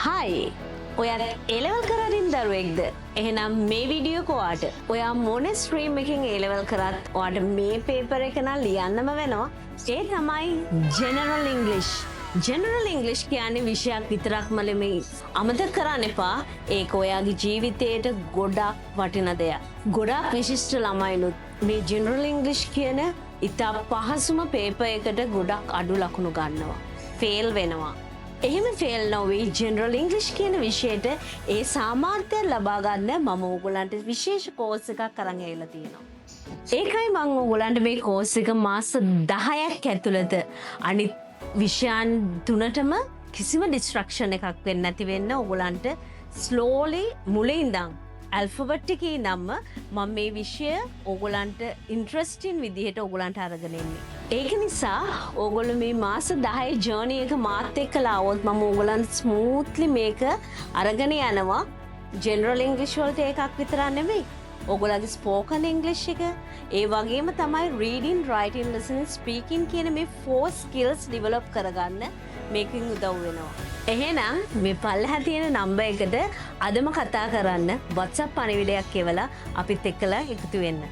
හයි ඔයාට එලෙවල් කරරින් දරුවෙක්ද එහෙනම් මේ වීඩියෝ කොයාට ඔයා මොන ස්ට්‍රීම් එකකින් එලෙවල් කරත් ඔයාට මේ පේපර් එක නම් ලියන්නම වෙනවා ඒ තමයි ජෙනරල් ඉංග්ලිෂ් ජෙනරල් ඉංග්ලිෂ් කියන්නේ විෂයක් විතරක්ම නෙමෙයි අමතක කරන්න එපා ඒක ඔයාගේ ජීවිතයට ගොඩක් වටින දෙයක් ගොඩක් විශිෂ්ට ළමයිනුත් මේ ජෙනරල් ඉංග්ලිෂ් කියන ඉතා පහසුම පේපර් එකට ගොඩක් අඩු ලකුණු ගන්නවා ෆේල් වෙනවා එහෙම ෆේල් නොවී ජෙනරල් ඉංග්ලිෂ් කියන විෂයට ඒ සාමාර්ථය ලබා ගන්න මම ඕගොල්ලන්ට විශේෂ කෝස් එකක් අරන් ඇවිල්ලා තියෙනවා. ඒකයි මම ඕගොල්ලන්ට මේ කෝස් එක මාස 10ක් ඇතුළත අනිත් විෂයන් තුනටම කිසිම ඩිස්ට්‍රැක්ෂන් එකක් වෙන්නේ නැති වෙන්න ඕගොල්ලන්ට ස්ලෝලි මුලින් ඉඳන් ඇල්ෆබෙට් එකේ නම්ම මම මේ විෂය ඕගොල්ලන්ට ඉන්ට්‍රෙස්ටිං විදිහට ඕගොල්ලන්ට අරගෙන ඉන්නේ. ඒක නිසා ඕගොල්ලෝ මේ මාස 10 ජර්නි එක මාත් එක්කලා આવොත් මම ඕගොල්ලන්ට ස්මූත්ලි මේක අරගෙන යනවා. ජෙනරල් ඉංග්‍රීසි වලට එකක් විතර නෙමෙයි. ඕගොල්ලන්ගේ ස්පෝකන් ඉංග්‍රීසි එක ඒ වගේම තමයි රීඩින්, රයිටින්, ලිසනින්, ස්පීකින් කියන මේ 4 ස්කිල්ස් ඩෙවලොප් කරගන්න මේකෙන් උදව් වෙනවා. එහෙනම් මේ පල්ලෙහා තියෙන නම්බර් එකට අදම කතා කරන්න WhatsApp පණිවිඩයක් එවලා අපිත් එක්කලා එකතු වෙන්න.